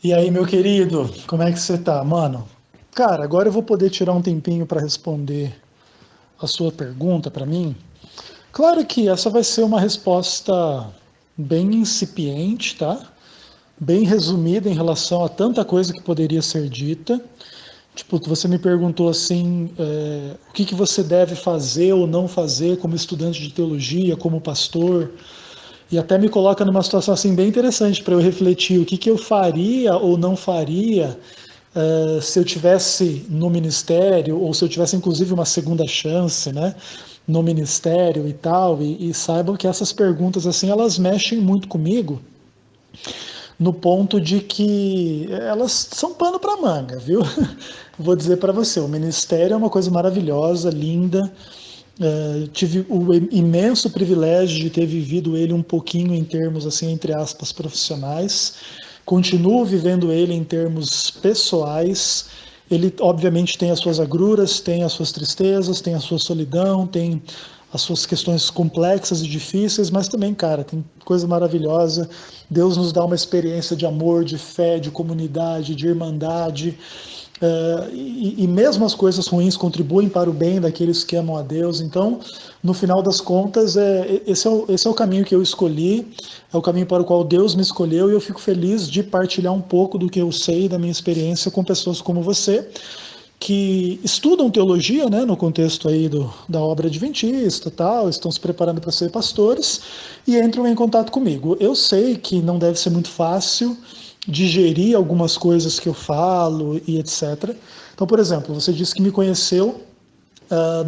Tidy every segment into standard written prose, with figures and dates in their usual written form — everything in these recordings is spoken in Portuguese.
E aí, meu querido, como é que você tá, mano? Cara, agora eu vou poder tirar um tempinho para responder a sua pergunta para mim. Claro que essa vai ser uma resposta bem incipiente, tá? Bem resumida em relação a tanta coisa que poderia ser dita. Tipo, você me perguntou assim, o que que você deve fazer ou não fazer como estudante de teologia, como pastor, e até me coloca numa situação assim bem interessante para eu refletir o que que eu faria ou não faria se eu tivesse no ministério, ou se eu tivesse inclusive uma segunda chance, né, no ministério e tal, e saibam que essas perguntas assim elas mexem muito comigo, no ponto de que elas são pano para manga, viu? Vou dizer para você, o ministério é uma coisa maravilhosa, linda. Tive o imenso privilégio de ter vivido ele um pouquinho em termos assim entre aspas profissionais. Continuo vivendo ele em termos pessoais. Ele obviamente tem as suas agruras, tem as suas tristezas, tem a sua solidão, tem as suas questões complexas e difíceis, mas também, cara, tem coisa maravilhosa. Deus nos dá uma experiência de amor, de fé, de comunidade, de irmandade. E mesmo as coisas ruins contribuem para o bem daqueles que amam a Deus. Então, no final das contas, esse é o caminho que eu escolhi, é o caminho para o qual Deus me escolheu, e eu fico feliz de partilhar um pouco do que eu sei, da minha experiência com pessoas como você, que estudam teologia, né, no contexto aí da obra adventista, tal, estão se preparando para ser pastores e entram em contato comigo. Eu sei que não deve ser muito fácil digerir algumas coisas que eu falo e etc. Então, por exemplo, você disse que me conheceu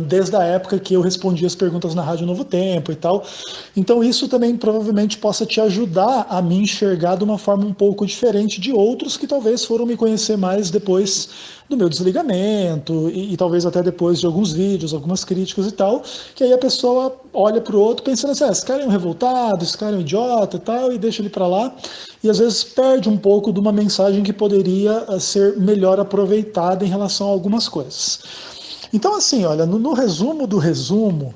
desde a época que eu respondi as perguntas na Rádio Novo Tempo e tal. Então isso também provavelmente possa te ajudar a me enxergar de uma forma um pouco diferente de outros que talvez foram me conhecer mais depois do meu desligamento e talvez até depois de alguns vídeos, algumas críticas e tal, que aí a pessoa olha para o outro pensando assim, esse cara é um revoltado, esse cara é um idiota e tal, e deixa ele para lá, e às vezes perde um pouco de uma mensagem que poderia ser melhor aproveitada em relação a algumas coisas. Então, assim, olha, no resumo do resumo,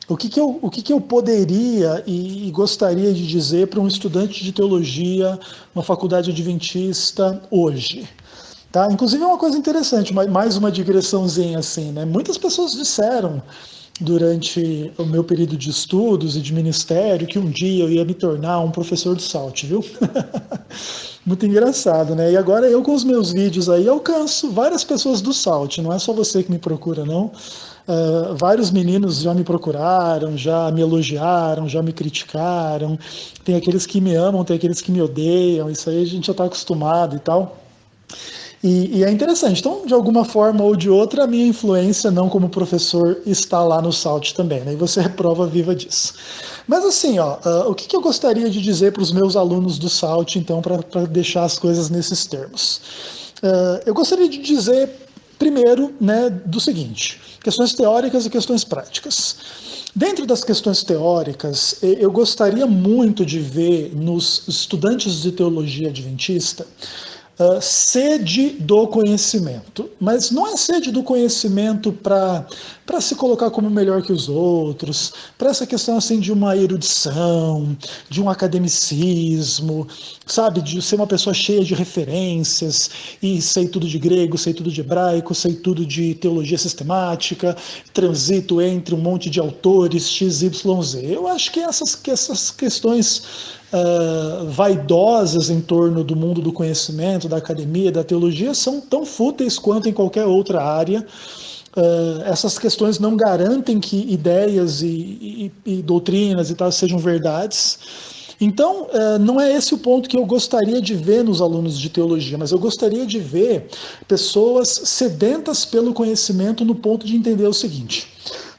o que que eu poderia e gostaria de dizer para um estudante de teologia, uma faculdade adventista, hoje? Tá? Inclusive é uma coisa interessante, mais uma digressãozinha assim, né? Muitas pessoas disseram durante o meu período de estudos e de ministério que um dia eu ia me tornar um professor de SALT, viu? Muito engraçado, né? E agora eu com os meus vídeos aí alcanço várias pessoas do SALT, não é só você que me procura, não. Vários meninos já me procuraram, já me elogiaram, já me criticaram. Tem aqueles que me amam, tem aqueles que me odeiam, isso aí a gente já está acostumado e tal. E é interessante. Então, de alguma forma ou de outra, a minha influência, não como professor, está lá no SALT também, né? E você é prova viva disso. Mas assim, ó, o que que eu gostaria de dizer para os meus alunos do SALT, então, para deixar as coisas nesses termos? Eu gostaria de dizer, primeiro, né, do seguinte: questões teóricas e questões práticas. Dentro das questões teóricas, eu gostaria muito de ver nos estudantes de teologia adventista sede do conhecimento, mas não é sede do conhecimento para se colocar como melhor que os outros, para essa questão assim de uma erudição, de um academicismo, sabe, de ser uma pessoa cheia de referências e sei tudo de grego, sei tudo de hebraico, sei tudo de teologia sistemática, transito entre um monte de autores X, Y, Z. Eu acho que essas questões vaidosas em torno do mundo do conhecimento, da academia, da teologia, são tão fúteis quanto em qualquer outra área. Essas questões não garantem que ideias e doutrinas e tal sejam verdades. Então, não é esse o ponto que eu gostaria de ver nos alunos de teologia, mas eu gostaria de ver pessoas sedentas pelo conhecimento no ponto de entender o seguinte: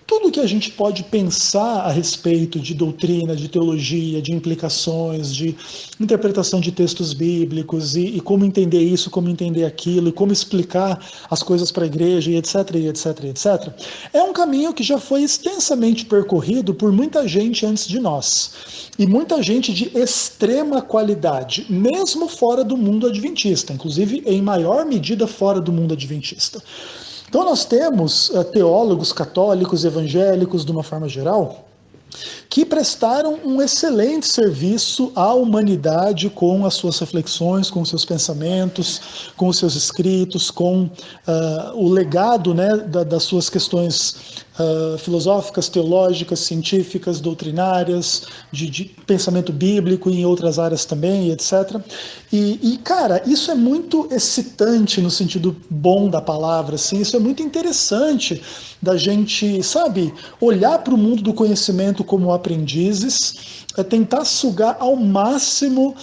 tudo que a gente pode pensar a respeito de doutrina, de teologia, de implicações, de interpretação de textos bíblicos e como entender isso, como entender aquilo, e como explicar as coisas para a igreja, e etc, e etc, e etc, é um caminho que já foi extensamente percorrido por muita gente antes de nós. E muita gente de extrema qualidade, mesmo fora do mundo adventista, inclusive em maior medida fora do mundo adventista. Então nós temos teólogos católicos, evangélicos, de uma forma geral, que prestaram um excelente serviço à humanidade com as suas reflexões, com os seus pensamentos, com os seus escritos, com o legado, né, das suas questões filosóficas, teológicas, científicas, doutrinárias, de pensamento bíblico e em outras áreas também, etc. Cara, isso é muito excitante no sentido bom da palavra, assim, isso é muito interessante da gente, sabe, olhar para o mundo do conhecimento como aprendizes, tentar sugar ao máximo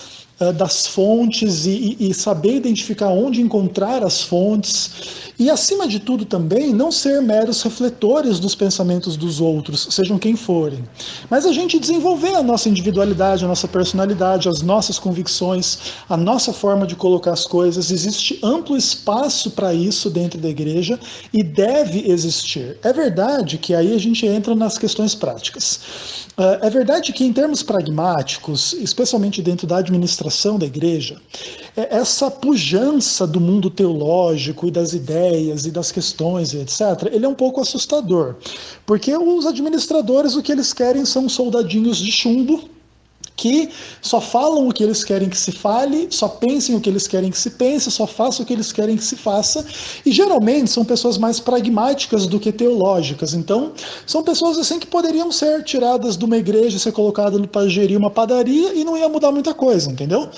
das fontes e saber identificar onde encontrar as fontes e, acima de tudo, também não ser meros refletores dos pensamentos dos outros, sejam quem forem, mas a gente desenvolver a nossa individualidade, a nossa personalidade, as nossas convicções, a nossa forma de colocar as coisas. Existe amplo espaço para isso dentro da igreja e deve existir. É verdade que aí a gente entra nas questões práticas. É verdade que, em termos pragmáticos, especialmente dentro da administração da igreja, essa pujança do mundo teológico e das ideias e das questões e etc., ele é um pouco assustador, porque os administradores, o que eles querem são soldadinhos de chumbo que só falam o que eles querem que se fale, só pensem o que eles querem que se pense, só façam o que eles querem que se faça, e geralmente são pessoas mais pragmáticas do que teológicas. Então, são pessoas assim que poderiam ser tiradas de uma igreja, ser colocadas para gerir uma padaria e não ia mudar muita coisa, entendeu?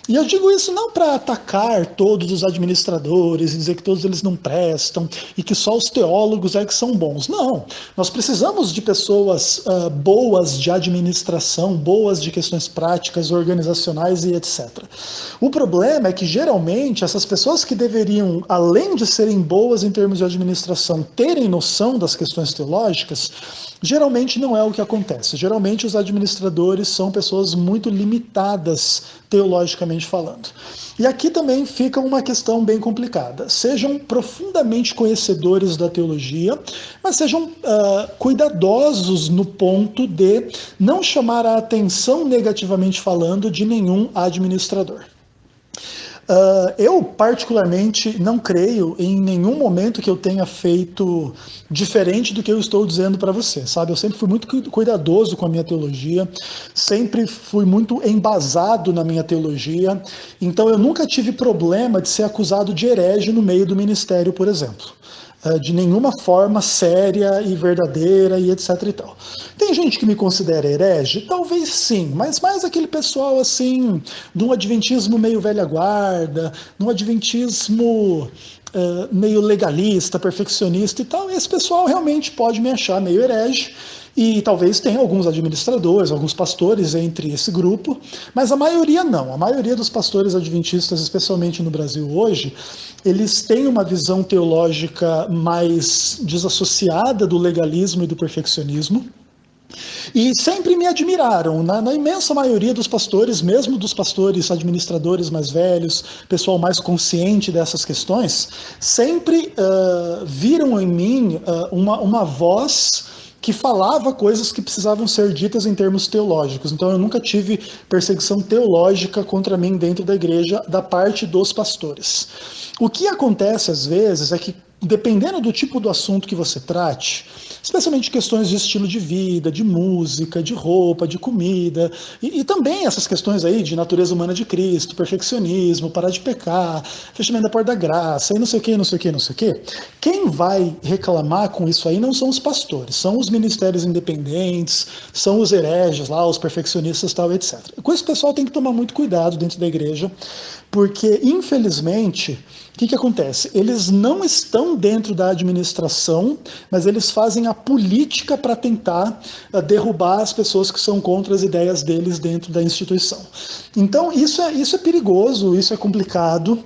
E eu digo isso não para atacar todos os administradores e dizer que todos eles não prestam e que só os teólogos é que são bons. Não, nós precisamos de pessoas boas de administração, boas de questões práticas, organizacionais e etc. O problema é que, geralmente, essas pessoas que deveriam, além de serem boas em termos de administração, terem noção das questões teológicas, geralmente não é o que acontece. Geralmente os administradores são pessoas muito limitadas, teologicamente falando. E aqui também fica uma questão bem complicada. Sejam profundamente conhecedores da teologia, mas sejam cuidadosos no ponto de não chamar a atenção, negativamente falando, de nenhum administrador. Eu, particularmente, não creio em nenhum momento que eu tenha feito diferente do que eu estou dizendo para você, sabe? Eu sempre fui muito cuidadoso com a minha teologia, sempre fui muito embasado na minha teologia, então eu nunca tive problema de ser acusado de herege no meio do ministério, por exemplo. De nenhuma forma séria e verdadeira e etc e tal. Tem gente que me considera herege? Talvez sim, mas mais aquele pessoal assim, de um adventismo meio velha guarda, de um adventismo meio legalista, perfeccionista e tal. Esse pessoal realmente pode me achar meio herege. E talvez tenha alguns administradores, alguns pastores entre esse grupo, mas a maioria não. A maioria dos pastores adventistas, especialmente no Brasil hoje, eles têm uma visão teológica mais desassociada do legalismo e do perfeccionismo. E sempre me admiraram, na imensa maioria dos pastores, mesmo dos pastores administradores mais velhos, pessoal mais consciente dessas questões, sempre viram em mim uma voz que falava coisas que precisavam ser ditas em termos teológicos. Então eu nunca tive perseguição teológica contra mim dentro da igreja da parte dos pastores. O que acontece às vezes é que, dependendo do tipo do assunto que você trate, especialmente questões de estilo de vida, de música, de roupa, de comida, e também essas questões aí de natureza humana de Cristo, perfeccionismo, parar de pecar, fechamento da porta da graça, e não sei o que, não sei o que, não sei o que, quem vai reclamar com isso aí não são os pastores, são os ministérios independentes, são os hereges lá, os perfeccionistas tal, etc. Com esse pessoal tem que tomar muito cuidado dentro da igreja, porque, infelizmente, o que acontece? Eles não estão dentro da administração, mas eles fazem a política para tentar derrubar as pessoas que são contra as ideias deles dentro da instituição. Então, isso é perigoso, isso é complicado.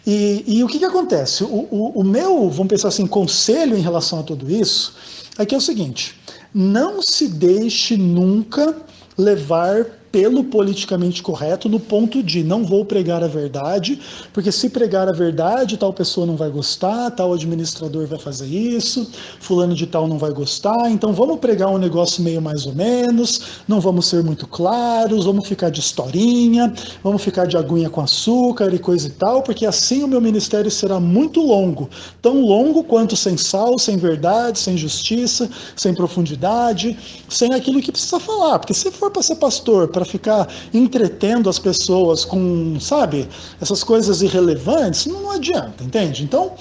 E o que acontece? O meu, vamos pensar assim, conselho em relação a tudo isso é que é o seguinte: não se deixe nunca levar mantê-lo politicamente correto no ponto de não vou pregar a verdade, porque se pregar a verdade, tal pessoa não vai gostar, tal administrador vai fazer isso, fulano de tal não vai gostar, então vamos pregar um negócio meio mais ou menos, não vamos ser muito claros, vamos ficar de historinha, vamos ficar de aguinha com açúcar e coisa e tal, porque assim o meu ministério será muito longo, tão longo quanto sem sal, sem verdade, sem justiça, sem profundidade, sem aquilo que precisa falar, porque se for para ser pastor, para ficar entretendo as pessoas com, sabe, essas coisas irrelevantes, não adianta, entende? Então,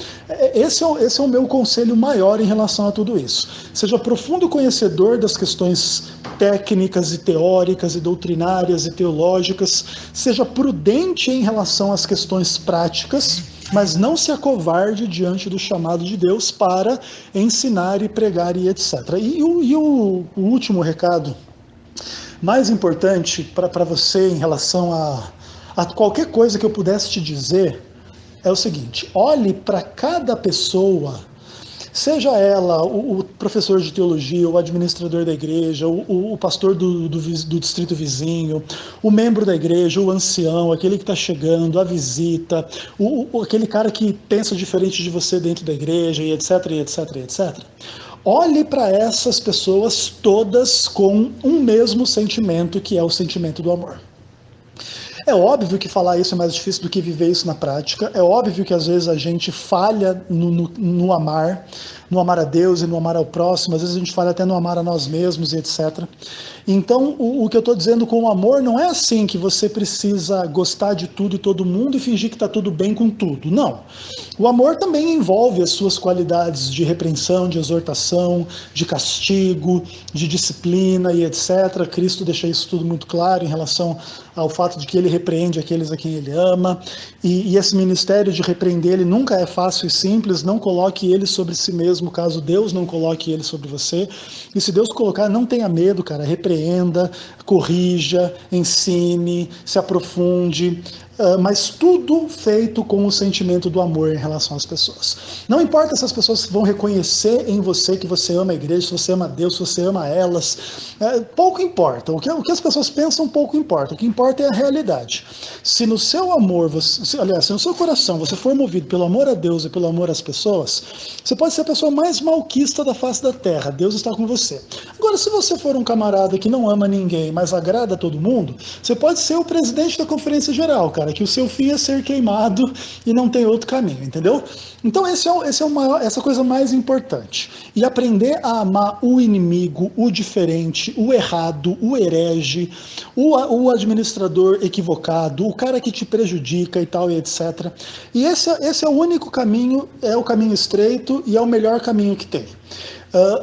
esse é o meu conselho maior em relação a tudo isso. Seja profundo conhecedor das questões técnicas e teóricas e doutrinárias e teológicas, seja prudente em relação às questões práticas, mas não se acovarde diante do chamado de Deus para ensinar e pregar e etc. E o último recado, mais importante para você em relação a qualquer coisa que eu pudesse te dizer, é o seguinte: olhe para cada pessoa, seja ela o professor de teologia, o administrador da igreja, o pastor do distrito vizinho, o membro da igreja, o ancião, aquele que está chegando, a visita, aquele cara que pensa diferente de você dentro da igreja, e etc, e etc, e etc. Olhe para essas pessoas todas com um mesmo sentimento, que é o sentimento do amor. É óbvio que falar isso é mais difícil do que viver isso na prática. É óbvio que às vezes a gente falha no amar a Deus e no amar ao próximo. Às vezes a gente falha até no amar a nós mesmos e etc. Então, o que eu estou dizendo com o amor não é assim que você precisa gostar de tudo e todo mundo e fingir que está tudo bem com tudo. Não. O amor também envolve as suas qualidades de repreensão, de exortação, de castigo, de disciplina e etc. Cristo deixa isso tudo muito claro em relação ao fato de que ele repreende aqueles a quem ele ama, e esse ministério de repreender ele nunca é fácil e simples. Não coloque ele sobre si mesmo, caso Deus não coloque ele sobre você, e se Deus colocar, não tenha medo, cara, repreenda, corrija, ensine, se aprofunde, mas tudo feito com o sentimento do amor em relação às pessoas. Não importa se as pessoas vão reconhecer em você que você ama a igreja, se você ama a Deus, se você ama elas, pouco importa. O que as pessoas pensam pouco importa. O que importa é a realidade. Se no seu amor, se no seu coração você for movido pelo amor a Deus e pelo amor às pessoas, você pode ser a pessoa mais malquista da face da terra. Deus está com você. Agora, se você for um camarada que não ama ninguém, mas agrada a todo mundo, você pode ser o presidente da conferência geral, cara, que o seu fim é ser queimado e não tem outro caminho, entendeu? Então essa coisa mais importante. E aprender a amar o inimigo, o diferente, o errado, o herege, o administrador equivocado, o cara que te prejudica e tal e etc. E esse é o único caminho, é o caminho estreito e é o melhor caminho que tem.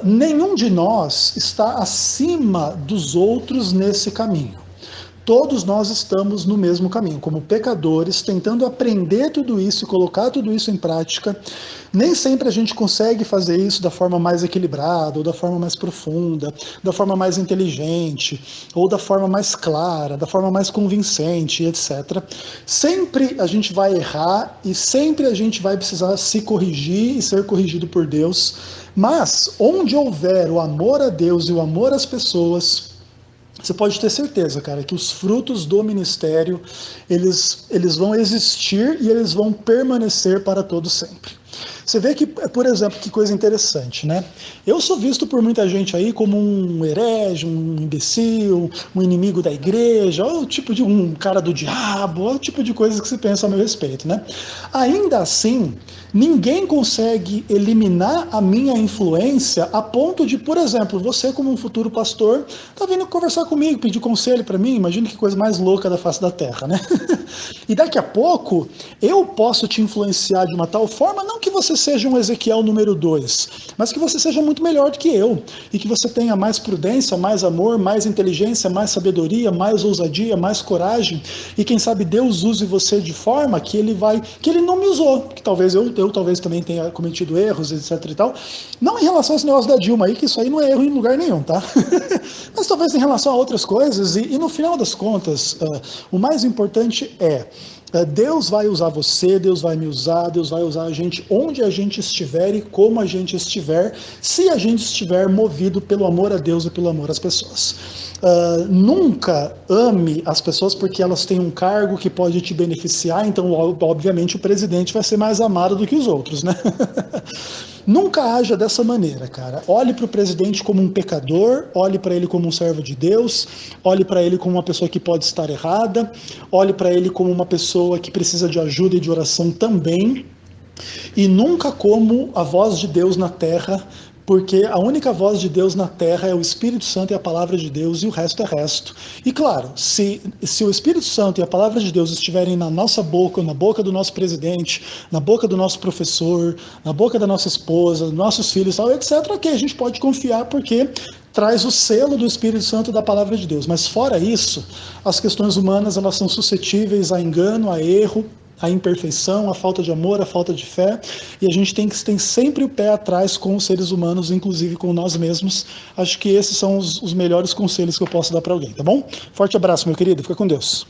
Nenhum de nós está acima dos outros nesse caminho. Todos nós estamos no mesmo caminho, como pecadores, tentando aprender tudo isso e colocar tudo isso em prática. Nem sempre a gente consegue fazer isso da forma mais equilibrada, ou da forma mais profunda, da forma mais inteligente, ou da forma mais clara, da forma mais convincente, etc. Sempre a gente vai errar e sempre a gente vai precisar se corrigir e ser corrigido por Deus. Mas onde houver o amor a Deus e o amor às pessoas, você pode ter certeza, cara, que os frutos do ministério, eles vão existir e eles vão permanecer para todo sempre. Você vê que, por exemplo, que coisa interessante, né? Eu sou visto por muita gente aí como um herege, um imbecil, um inimigo da igreja, ou o tipo de um cara do diabo, ou o tipo de coisa que se pensa a meu respeito, né? Ainda assim, ninguém consegue eliminar a minha influência a ponto de, por exemplo, você como um futuro pastor, tá vindo conversar comigo, pedir conselho para mim. Imagina que coisa mais louca da face da terra, né? E daqui a pouco, eu posso te influenciar de uma tal forma, não que você seja um Ezequiel número 2, mas que você seja muito melhor do que eu, e que você tenha mais prudência, mais amor, mais inteligência, mais sabedoria, mais ousadia, mais coragem, e quem sabe Deus use você de forma que ele não me usou, que talvez eu talvez também tenha cometido erros, etc e tal, não em relação a esse negócio da Dilma aí, que isso aí não é erro em lugar nenhum, tá? Mas talvez em relação a outras coisas, e no final das contas, o mais importante é, Deus vai usar você, Deus vai me usar, Deus vai usar a gente onde a gente estiver e como a gente estiver, se a gente estiver movido pelo amor a Deus e pelo amor às pessoas. Nunca ame as pessoas porque elas têm um cargo que pode te beneficiar, então, obviamente, o presidente vai ser mais amado do que os outros, né? Nunca haja dessa maneira, cara. Olhe para o presidente como um pecador, olhe para ele como um servo de Deus, olhe para ele como uma pessoa que pode estar errada, olhe para ele como uma pessoa que precisa de ajuda e de oração também, e nunca como a voz de Deus na terra, porque a única voz de Deus na terra é o Espírito Santo e a palavra de Deus, e o resto é resto. E claro, se o Espírito Santo e a palavra de Deus estiverem na nossa boca, na boca do nosso presidente, na boca do nosso professor, na boca da nossa esposa, dos nossos filhos, tal, etc., ok, a gente pode confiar porque traz o selo do Espírito Santo e da palavra de Deus. Mas fora isso, as questões humanas, elas são suscetíveis a engano, a erro, a imperfeição, a falta de amor, a falta de fé, e a gente tem que ter sempre o pé atrás com os seres humanos, inclusive com nós mesmos. Acho que esses são os melhores conselhos que eu posso dar para alguém, tá bom? Forte abraço, meu querido, fica com Deus.